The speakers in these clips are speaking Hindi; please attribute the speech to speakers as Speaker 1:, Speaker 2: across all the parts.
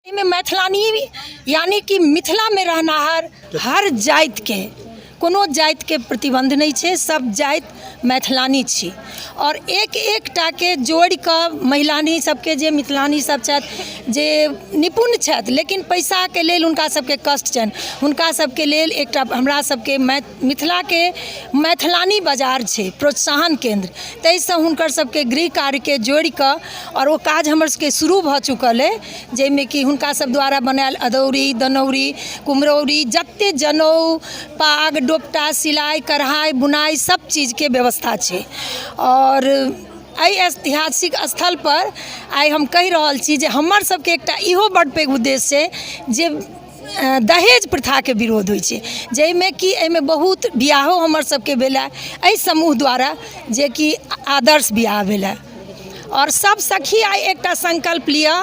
Speaker 1: में मैथिलानी यानी कि मिथिला में रहनाहर हर जाति के कोनो जाति के प्रतिबंध नहीं है, सब जाति मैथिलानी छी और एक एकटा के जोड़ कर महिलानी सबके जे मिथिलानी सब छथि जे निपुण छथि लेकिन पैसा के लेल हुनका सबके कष्ट छनि, हुनका सबके लेल एकटा हमरा सबके मिथिला के मैथिलानी बाजार छै प्रोत्साहन केंद्र, ताहिसँ हुनकर सबके गृह कार्य के जोड़ कर और वो काज हमर सबके शुरू भ चुकल है, जैमे कि हुनका सब द्वारा बनायल अदौरी दनौरी कुम्हरौरी जते जनऊ पाग डोपटा सिलाई कढ़ाई बुनाई सब चीज के व्यवस्था छै। और एहि ऐतिहासिक स्थल पर आइ हम कहि रहल छी जे हमर सबके एकटा इहो बड़ पैघ उद्देश्य छै जे दहेज प्रथा के विरोध होइ छै, जाहिमे कि एहिमे बहुत बियाहो हमर सबके भेलै एहि समूह द्वारा जे कि आदर्श बियाह भेलै और सब सखी आइ एकटा संकल्प लिअ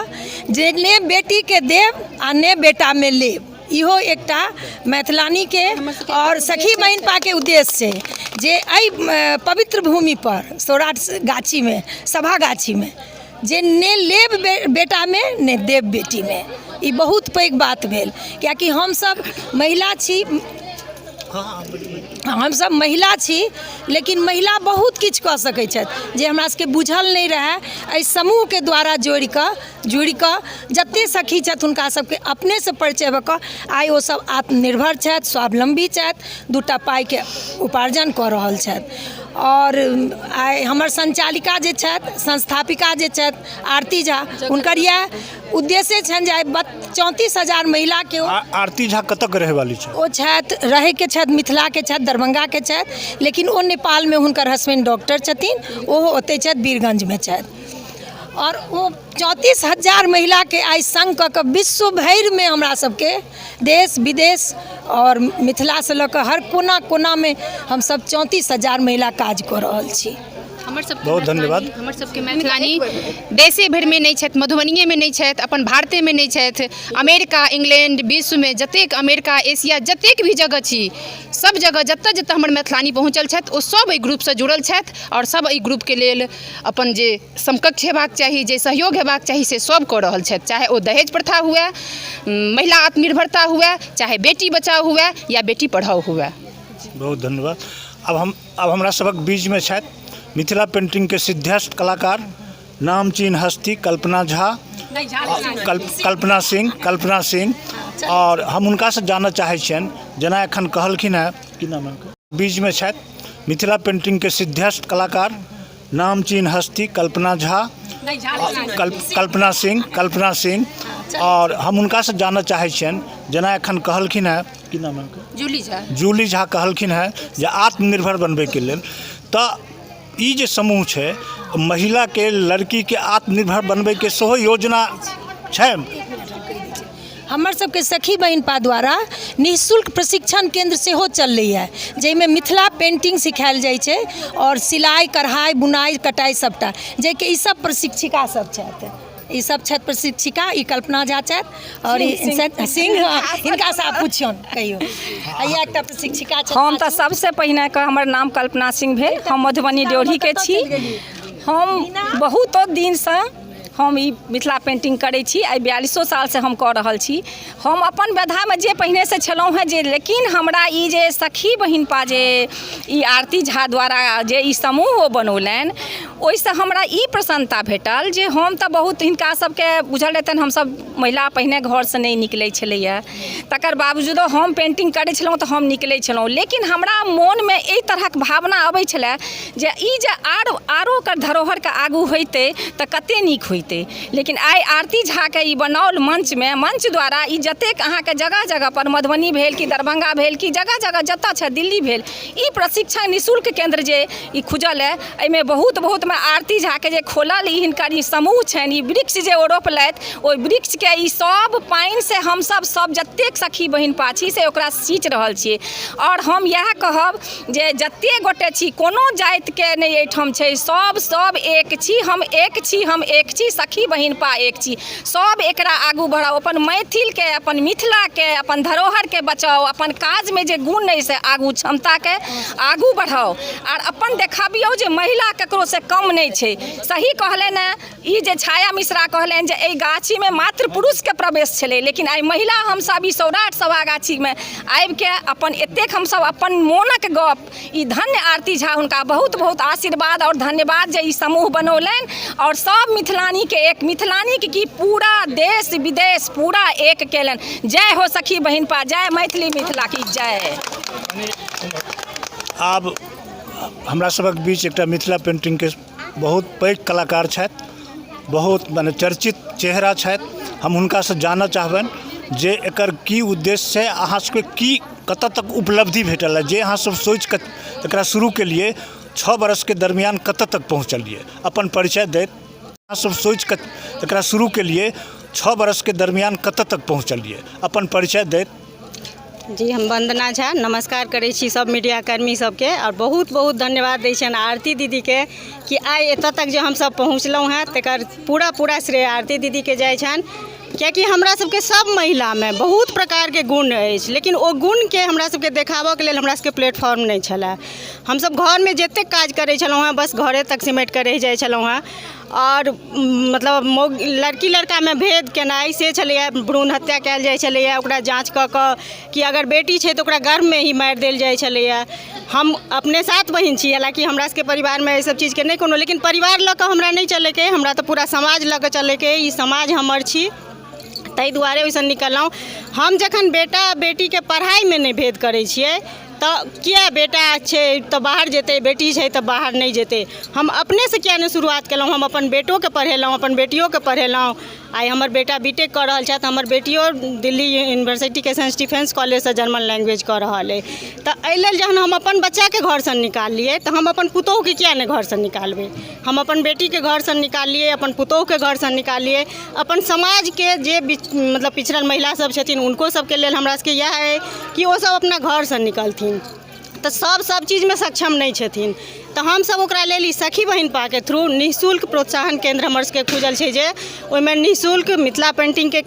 Speaker 1: जे ने बेटी के देव आ ने बेटा में लेब, इहो एकटा मैथिलानी के और सखी बहिनपा के उद्देश्य छै जे एहि पवित्र भूमि पर सौराठ गाछी में सभा गाछी में जे ने लेब बेटा में ने देव बेटी में, ई बहुत पैघ बात भेल कियाकि हम सब महिला छी, हम सब महिला छी लेकिन महिला बहुत किछु कऽ सकै छथि जे हमरा सबके बुझल नहीं रहे, एहि समूह के द्वारा जुड़ि कऽ जते सखी छथि हुनका सबके अपने से परिचय भऽ कऽ आइ ओ सब आत्मनिर्भर छथि, स्वावलंबी छथि, दूटा पाई के उपार्जन कऽ रहल छथि। और आइ हमर संचालिका जे छथि संस्थापिका जे छथि आरती झा, हुनकर यह उद्देश्य छनि जे 34,000 महिला के
Speaker 2: आरती झा कतक रहे वाली छै,
Speaker 1: ओ छथि रहे के छथि मिथिला के छथि दरभंगा के छथि लेकिन ओ नेपाल में हुनकर हस्बैंड डॉक्टर छथिन, ओहो ओते छथि बीरगंज में छथि और वो 34,000 महिला के आइ संग कऽ कऽ विश्व भरि में हमरा सबके देश विदेश और मिथिला से लऽ कऽ हर कोना कोना में हम सब 34,000 महिला काज कऽ रहल छी।
Speaker 2: बहुत धन्यवाद।
Speaker 3: हमर सबके मैथिलानी देशे भरि में नहीं छथि, मधुबनीये में नहीं छथि, अपन भारते में नहीं छथि, अमेरिका इंग्लैंड विश्व में जतेक अमेरिका एशिया जतेक भी जगह छी सब जगह जतऽ जतऽ हमर मैथिलानी पहुँचल छथि ओ सब एहि ग्रुप से जुड़ल छथि और सब एहि ग्रुप के लेल अपन जे समकक्ष हेबाक चाही जे सहयोग हेबाक चाही से सब कऽ रहल छथि, चाहे ओ दहेज प्रथा हुए, महिला आत्मनिर्भरता हुए, चाहे बेटी बचाओ हुए या बेटी पढ़ाओ हुए।
Speaker 2: बहुत धन्यवाद। अब हमरा सबक बीच में छथि मिथिला पेंटिंग के सिद्धेश्वर कलाकार नामचीन हस्ती कल्पना झा कल्पना सिंह और हम हुनका से जानना चाहे छियनि जेना एखन कहलखिन है कि नाम बीच में छथि मिथिला पेंटिंग के सिद्धेश्वर कलाकार नामचीन हस्ती कल्पना झा कल्पना सिंह और हम हुनका से जानना चाहे छियनि जेना एखन कहलखिन है कि नाम जूली झा कहलखिन है जे आत्मनिर्भर बनबे के लेल, तो ई जे समूह छै महिला के लड़की के आत्मनिर्भर बनबे के सेहो योजना छै।
Speaker 1: हमर सबके सखी बहिनपा द्वारा निःशुल्क प्रशिक्षण केंद्र सेहो चललै है जाहिमे मिथिला पेंटिंग सिखायल जाइ छै और सिलाई कढ़ाई बुनाई कटाई सबटा जेके ई सब प्रशिक्षिका सब छथि, ई सब छथि प्रशिक्षिका, ई कल्पना झा छथि और सिंह हिनका से आप पूछियौन कहियो आइया एकटा प्रशिक्षिका छथि।
Speaker 4: हम तो सबसे पहिने के हमर नाम कल्पना सिंह भेल, हम मधुबनी ड्योढ़ी के छी, हम बहुत दिन से हम ई मिथिला पेंटिंग करै छी, आई 42 साल से हम कऽ रहल छी। हम अपन व्यथा में जे पहिने से छलहुँ हैं जे लेकिन हमरा ई जे सखी बहिनपा जे ई आरती झा द्वारा जे ई समूह बनौलनि ओहिसँ हमरा ई प्रसन्नता भेटल जे हम तऽ बहुत हिनका सबके बुझल रहतनि हमसब महिला पहिने घर से नहीं निकलै छलैया, तकर बावजूदो हम पेंटिंग करै छलहुँ तऽ हम निकलै छलहुँ लेकिन हमरा मोन में एहि तरहक भावना अबै छलै जे ई जे आरो ओकर धरोहर के आगू होइतै तऽ कते नीक होइतै, लेकिन आइ आरती झा के ई बनाओल मंच द्वारा ई जतेक अहाँके जगह जगह पर मधुबनी भेल कि दरभंगा भेल कि जगह जगह जतऽ छै दिल्ली भेल ई प्रशिक्षण निःशुल्क केंद्र जे ई खुजल है एहिमे बहुत में आरती झा के जे खोलल ई हिनकर ई समूह छनि, ई वृक्ष जे ओ रोपलथि ओहि वृक्ष के ई सब पानि से हम सब जतेक सखी बहिनपा छी से ओकरा सींच रहल छियै और हम इएह कहब जे जते गोटे छी कोनो जाति के नहि एहिठाम छै, सब एक छी, हम एक छी सभी सखी बहिन पा एक छी, सब एकरा आगू बढ़ाओ, अपन मैथिल के, अपन मिथिला के, अपन धरोहर के बचाओ, अपन काज में जे गुण है से आगू क्षमता के आगू बढ़ाओ, और अपन देखाबियो जे महिला ककरो से कम नहीं छे। सही कहले ने ई जे छाया मिश्रा कहले जे एई गाछी में मात्र पुरुष के प्रवेश छले, लेकिन आई महिला हम सब ई सौराठ सभा गाछी में आबि के अपन एतेक हम सब अपन मोनक गप ई धन्य आरती झा हुनका बहुत बहुत आशीर्वाद और धन्यवाद जे ई समूह बनौलन, और सब मिथिलानी के एक मिथिलानी के की पूरा देश विदेश पूरा एक केलन। जय हो सखी बहिन पा, जय मैथिली मिथिला की जय।
Speaker 2: आब हमरा सबक बीच एकटा मिथिला पेंटिंग के बहुत पैघ कलाकार छथि, बहुत माने चर्चित चेहरा छथि। हम हुनका से जानना चाहबनि जे एकर की उद्देश्य है, अहाँ सबके की कतऽ तक उपलब्धि भेटल है, जे अहाँ सब सोच के एकरा शुरू के लिए 6 बरस के दरमियान कतऽ तक पहुँचलिए, अपन परिचय दैत। अहाँ सब सोच के एकरा शुरू के लिए 6 बरस के दरमियान कतऽ तक पहुँचलिए, अपन परिचय दैत।
Speaker 5: जी हम वंदना झा नमस्कार करै छी सब मीडिया कर्मी सबके, और बहुत बहुत धन्यवाद दै छियनि आरती दीदी के कि आइ एतऽ तक जे हम सब पहुँचलहुँ हैं तकर पूरा श्रेय आरती दीदी के जाइ छनि। कियाकि हमरा सबके सब महिला में बहुत प्रकार के गुण अछि, लेकिन ओ गुण के हमरा सबके देखाबऽ के लेल हमरा सबके प्लेटफॉर्म नहीं छलै। हम सब घर में जतेक काज करै छलहुँ हैं बस घरे तक सिमटि के रहि जाइ छलहुँ हैं, और मतलब लड़की लड़का में भेद केनाइ से छलैए, भ्रूण हत्या कयल जाइ छलैए, ओकरा जाँच कऽ कऽ कि अगर बेटी छै तऽ ओकरा गर्भ में ही मारि देल जाइ छलैए। हम अपने 7 बहिन छी, हालांकि हमरा सबके परिवार में एहि सब चीज के नहीं कोनो, लेकिन परिवार लऽ कऽ हमरा नहीं चलै के, हमरा तऽ पूरा समाज लऽ कऽ चलै के, ई समाज हमर छी, ताहि दुआरे ओइसन निकललहुँ। हम जखन बेटा बेटी के पढ़ाई में नहीं भेद करै छियै तऽ किया बेटा छै तऽ बाहर जेतै, बेटी छै तऽ बाहर नहीं जेतै, हम अपने से किया नहीं शुरुआत केलहुँ। हम अपन बेटो के पढ़ेलहुँ, अपन बेटियों के पढ़ेलहुँ। आइ हमर बेटा बीटेक कऽ रहल छथि, हमर बेटियो दिल्ली यूनिवर्सिटी के सेंट स्टीफेंस कॉलेज से जर्मन लैंग्वेज कऽ रहल अइ। तऽ एहि लेल जहन हम अपन बच्चा के घर से निकाललिए तऽ हम अपन पुतोहू के किया नहीं घर से निकालबै। हम अपन बेटी के घर से निकालिए, अपन पुतोहू के घर से निकालिए, अपन समाज के जे मतलब पिछड़ल महिला सब छथिन उनको सबके लेल हमरा सबके इएह है कि वो सब अपना घर से निकलथिन। तो सब चीज़ में सक्षम नहीं छथिन, तो हम सब ओकरा लेल ई सखी बहिन पा के थ्रू निःशुल्क प्रोत्साहन केंद्र हमर सबके खुजल छै, जे ओहिमे निःशुल्क मिथिला पेंटिंग के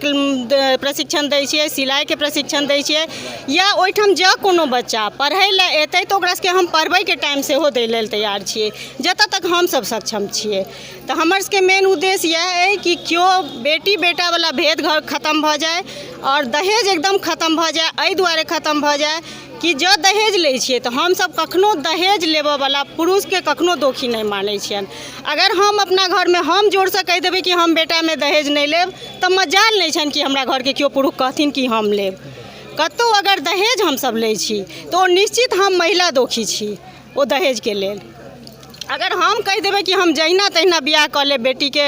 Speaker 5: प्रशिक्षण दै छियै, सिलाई के प्रशिक्षण दै छियै, या ओहिठाम जँ कोनो बच्चा पढ़ै लए एतै तऽ ओकरा सबके हम पढ़बै के टाइम सेहो दै लेल तैयार छियै, जतऽ तक हम सब सक्षम छियै। तऽ हमर सबके मेन उद्देश्य इएह अइ कि केओ बेटी बेटा वाला भेद घर खत्म भऽ जाए, और दहेज एकदम खत्म भऽ जाए। एहि दुआरे खत्म भऽ जाए कि जो दहेज लै छियै तऽ हम सब कखनो दहेज लेबऽ वाला पुरुष के कखनो दोषी नहीं मानै छियनि। अगर हम अपना घर में हम जोर से कहि देबै कि हम बेटा में दहेज नहीं लेब तऽ मजाल नहीं छनि कि हमरा घर के केओ पुरुष कहथिन कि हम लेब। कतौ अगर दहेज हम सब लै छी तऽ ओ निश्चित हम महिला दोषी छी ओ दहेज के लेल। अगर हम कहि देबै कि हम जहिना तहिना बियाह कऽ लेब बेटी के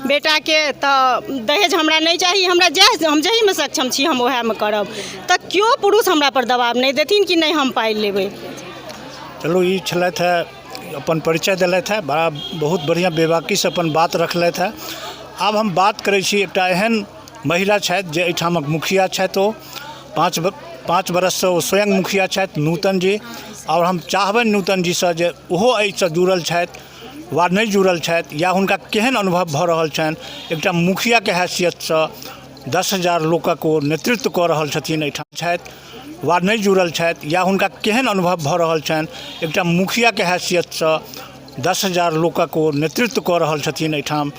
Speaker 5: बेटा के तऽ दहेज हमरा नहीं चाही, हमरा हम जही में सक्षम छी हम ओहे में करब, तऽ केओ पुरुष हमरा पर दबाव नहीं देथिन कि नहीं हम पाइ लेबै।
Speaker 2: चलो ई छलथि है, अपन परिचय दिलथि है, बड़ा बहुत बढ़िया बेबाकी से अपन बात रखलथि है। आब हम बात करै छी एकटा एहन महिला छथि जे एहिठामक मुखिया छथि, ओ 5 बरस से ओ स्वयं मुखिया छथि, नूतन जी। और हम चाहबनि नूतन जी से जे ओहो एहिसँ जुड़ल छथि वा नहीं जुड़ल छथि, या हुनका केहन अनुभव भऽ रहल छनि एकटा मुखिया के हैसियत से 10,000 लोकक ओ नेतृत्व कऽ रहल छथिन एहिठाम छथि वा नहीं जुड़ल छथि, या हुनका केहन अनुभव भऽ रहल छनि एकटा मुखिया के हैसियत से 10,000 लोकक ओ नेतृत्व कऽ रहल छथिन एहिठाम,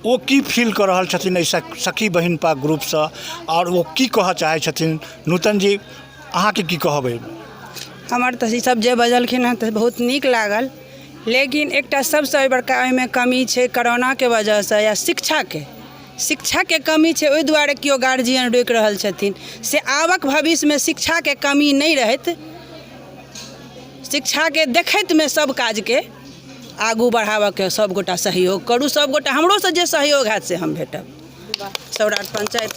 Speaker 2: ओ की फील कऽ रहल छथिन एहि सखी बहिन पा ग्रुप से, और वो की कहऽ चाहै छथिन। नूतन जी अहाँके की कहबै।
Speaker 6: हमर तऽ सब जे बजलखिन हँ तऽ बहुत नीक लागल, लेकिन एकटा सबसँ बड़का ओहिमे कमी छै कोरोना के वजह से, या शिक्षा के कमी छै। ओहि दुआरे केओ गार्जियन रोकि रहल छथिन से आबक भविष्य में शिक्षा के कमी नहीं रहत, शिक्षा के देखैत में सब काज के आगू बढ़ाबऽ के सब गोटा सहयोग करू। सब गोटा हमरो से जे सहयोग हैत से हम भेटब। सौराठ पंचायत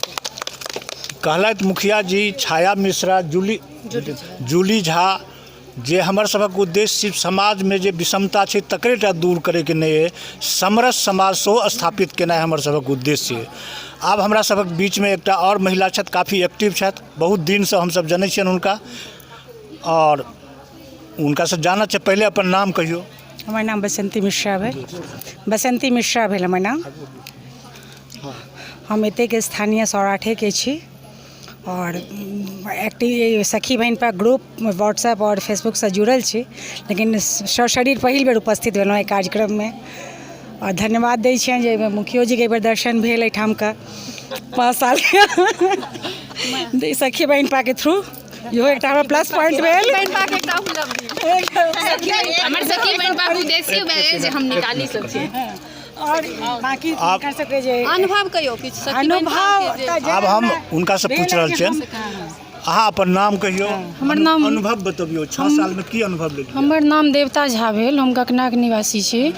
Speaker 2: कहलथि मुखिया जी छाया मिश्रा, जूली झा, जे हमर सबक उद्देश्य सिर्फ समाज में जे विषमता छै तकरेटा दूर करे के नहीं है, समरस समाज सेहो स्थापित केनाइ हमर सबक उद्देश्य है। आब हमरा सबक बीच में एकटा और महिला छथि, काफ़ी एक्टिव छथि, बहुत दिन से हम सब जनै छियनि हुनका, और हुनका से जानऽ से पहले अपन नाम कहियो।
Speaker 7: हमर नाम बसंती मिश्रा भेल। बसंती मिश्रा भेल हमर नाम।
Speaker 6: हम एते के स्थानीय सौराठे के छी और एक्टिव सखी बहन पर ग्रुप व्हाट्सएप और फेसबुक से जुड़ल छी, लेकिन सशरीर पहिल बेर उपस्थित भेलहुँ एहि कार्यक्रम में और धन्यवाद दै छियनि जे मुखियो जी के एक बेर दर्शन भेल एहिठाम का 5 साल के सखी बहन पा के थ्रू इहो एकटा हमरा प्लस पॉइंट भेल।
Speaker 3: हमर सखी बहन पा उद्देश्य भेल जे हम निकाली सब छी
Speaker 6: और बाकी कर सके जे
Speaker 3: अनुभव कहियो किछ
Speaker 6: अनुभव
Speaker 2: अब हम उनका से पूछ रहल छियनि, अहाँ अपन नाम कहियो,
Speaker 7: हमर नाम
Speaker 2: अनुभव बतबियो 6 साल में की अनुभव लेलियै?
Speaker 7: हमर नाम देवता झा भेल, हम गकनाक निवासी छी।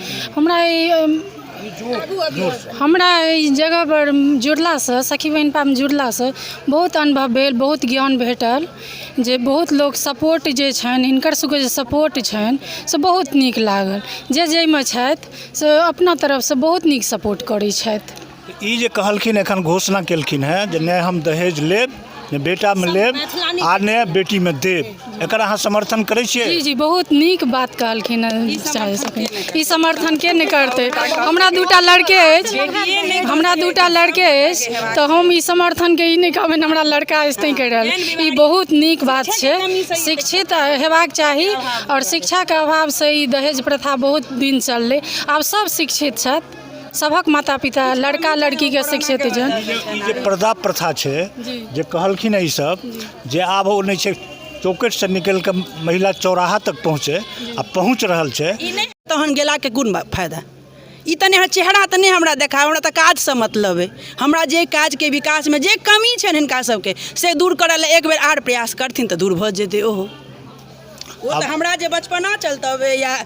Speaker 7: हमरा ई जगह पर जुड़लासँ, सखी बहन पामे जुड़लासँ बहुत अनुभव भेल, बहुत ज्ञान भेटल, जे बहुत लोग सपोर्ट जे छनि हिनकर सबके जे सपोर्ट छनि से बहुत नीक लागल। जे जाहिमे छथि से अपना तरफसँ बहुत नीक सपोर्ट करै छथि।
Speaker 2: ई जे कहलखिन एखन घोषणा केलखिन हैं जे नहि हम दहेज लेब, ने बेटा में लेब आ ने बेटी में देब, एकर अहाँ समर्थन करै छियै?
Speaker 7: जी जी, बहुत नीक बात कहलखिन। ई समर्थन के नहि करतै? हमरा 2टा लड़के अछि, तऽ हम ई समर्थन के ई नहि कहबै हमरा लड़का अछि तैं कहि रहल। ई बहुत नीक बात छै, शिक्षित हेबाक चाही और शिक्षा के अभाव से ई दहेज प्रथा बहुत दिन चललै। आब सब शिक्षित छथि, सबक माता पिता लड़का लड़की के शिक्षित छनि।
Speaker 2: ई जे पर्दा प्रथा छै जे कहलखिन ई सब जे आब ओ नहि छै चौकट से निकल के महिला चौराहा तक पहुँचे आ पहुँच रहल छै,
Speaker 8: तहन गेला के कोन फायदा? ई तने चेहरा तने हमरा देखाब, हमरा तऽ काज से मतलब है। हमरा जे काज के विकास में जे कमी छनि हिनका सबके से दूर करऽ ले एक बेर आर प्रयास करथिन तऽ दूर भऽ जेतै। ओहो ओ तऽ हमरा जे बचपना चलतबै या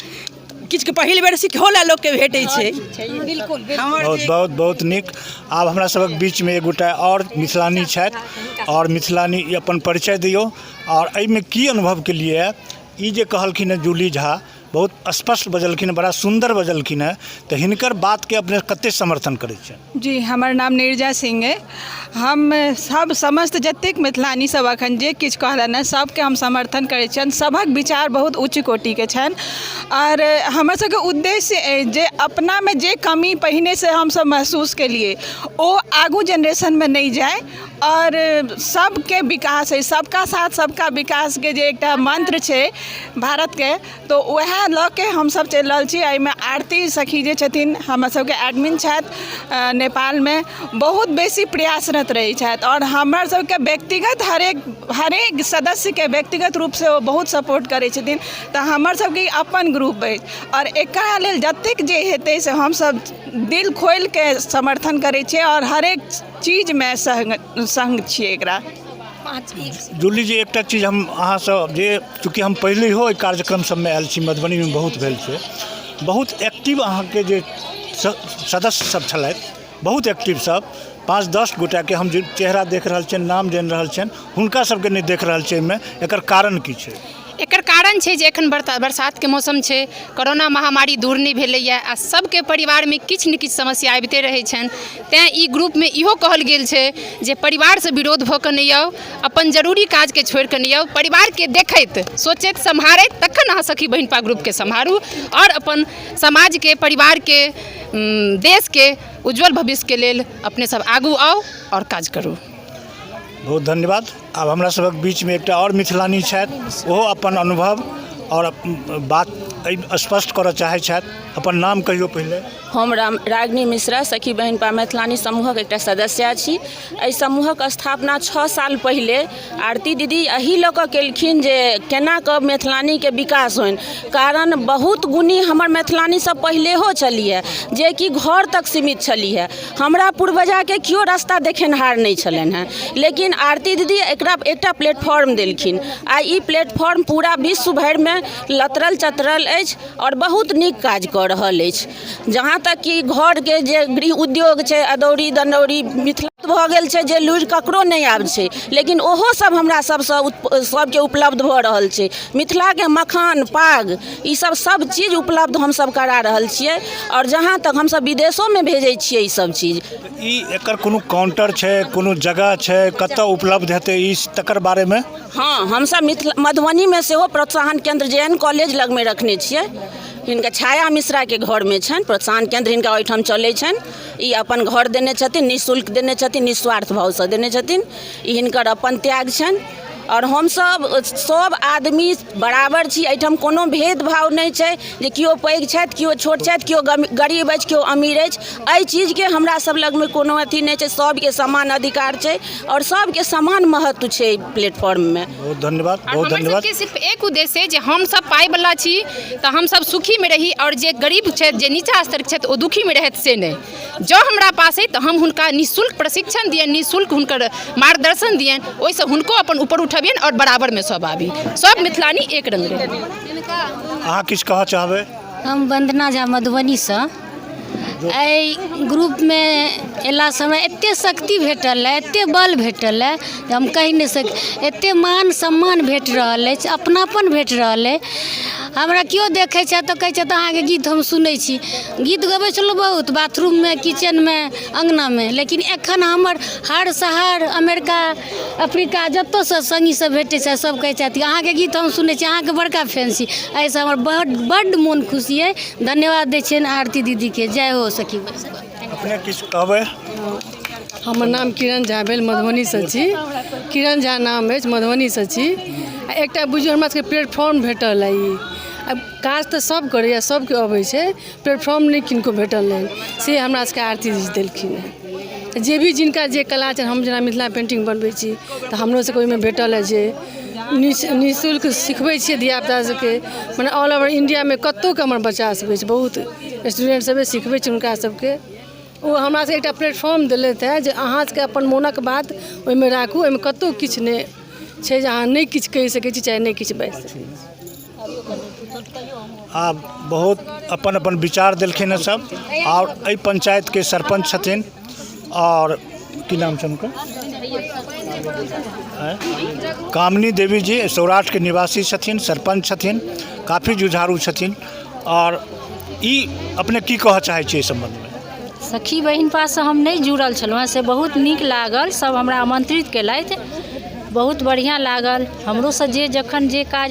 Speaker 8: किछु के पहिल बेर सिखो ला लोग के भेटै छै। बिल्कुल
Speaker 2: बहुत बहुत बहुत नीक। आब हमरा सबक बीच में एक गोटा और मिथिलानी छथि और मिथिलानी अपन परिचय दियौ और एहिमे की अनुभव केलियै? ई जे कहलखिन है जूली झा बहुत स्पष्ट बजलखिन, बड़ा सुंदर बजलखिन है, तो हिनकर बात के अपने कते समर्थन करै छै?
Speaker 6: जी, हमर नाम नीरजा सिंह है। हम सब समस्त जतेक मिथिलानी सब अखन जे किछु कहलनि हैं सबके हम समर्थन करै छियनि। सबक विचार बहुत उच्च कोटि के छनि और हमर सबके उद्देश्य अछि जे अपना में जे कमी पहिने से हम सब महसूस केलिए ओ आगू जनरेशन में नहीं जाए और सबके विकास है, सबका साथ सबका विकास के जे एकटा मंत्र छै भारत के, तो वह लऽ के हम सब चलि रहल छी। एहिमे आरती सखी जे छथिन हमर सबके एडमिन छथि नेपाल में, बहुत बेसी प्रयासरत रहै छथि और हमर सबके व्यक्तिगत हरेक सदस्य के व्यक्तिगत रूप से ओ बहुत सपोर्ट करै छथिन। तऽ हमर सबके अपन ग्रुप अछि और एकरा लेल जतेक जे हेतै से हम सब दिल खोलि के समर्थन करै छियै और हरेक चीज में संग छियै एकरा।
Speaker 2: जूली जी, एकटा चीज हम अहाँ सब जे चूँकि हम पहले हो कार्यक्रम सब में आयल छी, मधुबनी में बहुत भेल छै, बहुत एक्टिव अहाँ के जे सदस्य सब छलथि, बहुत एक्टिव सब 5-10 गोटा के हम चेहरा देख रहल छियनि, नाम जानि रहल छियनि, हुनका सबके नहि देख रहल छियै एहिमे। एकर कारण की छै?
Speaker 3: एकर कारण छै जे एखन बरसात के मौसम छै, कोरोना महामारी दूर नहीं भेलैया आ सबके परिवार में किछु न किछु समस्या आबिते रहै छनि। तैं ई ग्रुप में इहो कहल गेल छै जे परिवार से विरोध भऽ कऽ नहीं आउ, अपन जरूरी काज के छोड़ि कऽ नहीं आउ, परिवार के देखैत सोचैत सम्हारैत तखन अहाँ सखी बहिनपा ग्रुप के सम्हारू और अपन समाज के, परिवार के, देश के उज्जवल भविष्य के लेल अपने सब आगू आओ और काज करू।
Speaker 2: बहुत धन्यवाद। अब हमरा सबक बीच में एकटा और मिथिलानी छथि, ओहो अपन अनुभव और बात स्पष्ट करऽ चाहै छथि। अपन नाम कहियो पहिले।
Speaker 9: हम रागिनी मिश्रा सखी बहिनपा मैथिलानी समूहक एकटा सदस्य छी। एहि समूहक स्थापना 6 साल पहिले आरती दीदी एही लऽ कऽ केलखिन जे केना कऽ मैथिलानी के विकास होइन। कारण बहुत गुणी हमर मैथिलानी सब पहिलेहो छलिए जे कि घर तक सीमित छलिए, हमरा पूर्वजा के केओ रास्ता देखेनहार नहीं छलनि हैं, लेकिन आरती दीदी एकटा प्लेटफॉर्म देलखिन। आ ई प्लेटफॉर्म पूरा विश्व भरि में लतरल चतरल अछि और बहुत नीक काज कऽ रहल अछि। जहाँ तक कि घर के जे गृह उद्योग छै, अदौरी दनौरी मिथिला भऽ गेल छै जे लुरि ककरो नहीं आब छै, लेकिन ओहो सब हमरा सबके उपलब्ध भऽ रहल छै। मिथिला के मखान पाग ई सब चीज उपलब्ध हम सब करा रहल छियै और जहाँ तक हम सब विदेशों में भेजै छियै ई सब चीज।
Speaker 2: ई एकर कोनो काउंटर छै, कोनो जगह छै, कतऽ उपलब्ध हेतै ई तकर बारे में?
Speaker 9: हाँ, हम सब मधुबनी में सेहो प्रोत्साहन केंद्र JN कॉलेज लग में रखने छियै हिनका छाया मिश्रा के घर में छन, प्रोत्साहन केंद्र हिनका ओहिठाम चलै छन। ई अपन घर देने छथिन, निःशुल्क देने छथिन, निस्वार्थ भाव से देने छथिन। ई हिनकर अपन त्याग छन। और हम सब आदमी बराबर छी, एहिठाम कोनो भेदभाव नहीं छै जे केओ पैघ छथि, केओ छोट छथि, केओ गरीब अछि, केओ अमीर अछि। एहि चीजके हमरा सब लगमे कोनो अथी नहीं छै, सबके समान अधिकार छै और सबके समान महत्व छै प्लेटफॉर्म में।
Speaker 2: बहुत धन्यवाद, बहुत धन्यवाद।
Speaker 3: के सिर्फ एक उद्देश्य है जे हम सब पाई वाला छी तो हम सब सुखी में रही, और जे गरीब छथि, जे नीचा स्तर के छथि, ओ दुखी में रहत से नहीं। जो हमरा पास है तो हम हुनका निःशुल्क प्रशिक्षण दियन, निःशुल्क हुनकर मार्गदर्शन दियन, ओइसे हुनको अपन ऊपर उठबियन और बराबर में सब आबी, सब मिथिलानी एक रंग रहे।
Speaker 2: अहाँ किछु कहऽ चाहबै?
Speaker 7: हम वंदना झा मधुबनी से। एहि ग्रुप में अयला से हमरा एते शक्ति भेटल है, एते बल भेटल है जे हम कहि नहीं सकै। एते मान सम्मान भेट रहल अछि, अपनापन भेट रहल है। हमरा केओ देखै छै तऽ कहै छै तऽ अहाँके गीत हम सुनै छी। गीत गबै छलहुँ बहुत, बाथरूम में, किचन में, अंगना में, लेकिन एखन हमर हर शहर, अमेरिका, अफ्रीका जतऽसँ संगी सब भेटै छै, सब कहै छथि अहाँके गीत हम सुनै छी, अहाँके बड़का फैन छी। एहिसँ हमर बड्ड मोन खुशी है। धन्यवाद दै छियनि आरती दीदी के। जय हो सखी।
Speaker 2: अपने किछु कहबै?
Speaker 10: हमर नाम किरण झा भेल, मधुबनी से छी। किरण झा नाम अछि, मधुबनी से छी। एकटा बुझियौ हमरा सबके प्लेटफॉर्म भेटल है। ई अब काज तऽ सब करैए, सबके अबै छै, प्लेटफॉर्म नहीं किनको भेटल है, से हमरा सबके आरती जी देलखिन है। जे भी जिनका जे कला छै, हम जेना मिथिला पेंटिंग बनबै छी तऽ हमरो सबके ओहिमे भेटल है जे निःशुल्क सिखबै छियै धियापुता सबके, मने ऑल ओवर इंडिया में कतौके हमर बच्चा सब अछि, बहुत स्टूडेंट सब सिखबै छी हुनका सबके। ओ हमरा सबके एकटा प्लेटफॉर्म देलथि है जे अहाँ सबके अपन मोनक बात ओहिमे राखू, ओहिमे कतौ किछु नहि छै जे अहाँ नहीं किछु कहि सकै छी, चाहे नहीं किछु बाजि सकै छी।
Speaker 2: आप बहुत अपन अपन विचार देलखिन हैं सब। और एहि पंचायत के सरपंच छथिन, और की नाम छै उनका? कामनी देवी जी सौराठ के निवासी छथिन, सरपंच छथिन, काफ़ी जुझारू छथिन। और ई अपने की कहऽ चाहै छी एहि संबंध में?
Speaker 7: सखी बहिन पास हम नहीं जुड़ल छलहुँ हैं, से बहुत नीक लागल। सब हमरा आमंत्रित केलथि, बहुत बढ़िया लागल। हमरो से जे जखन जे काज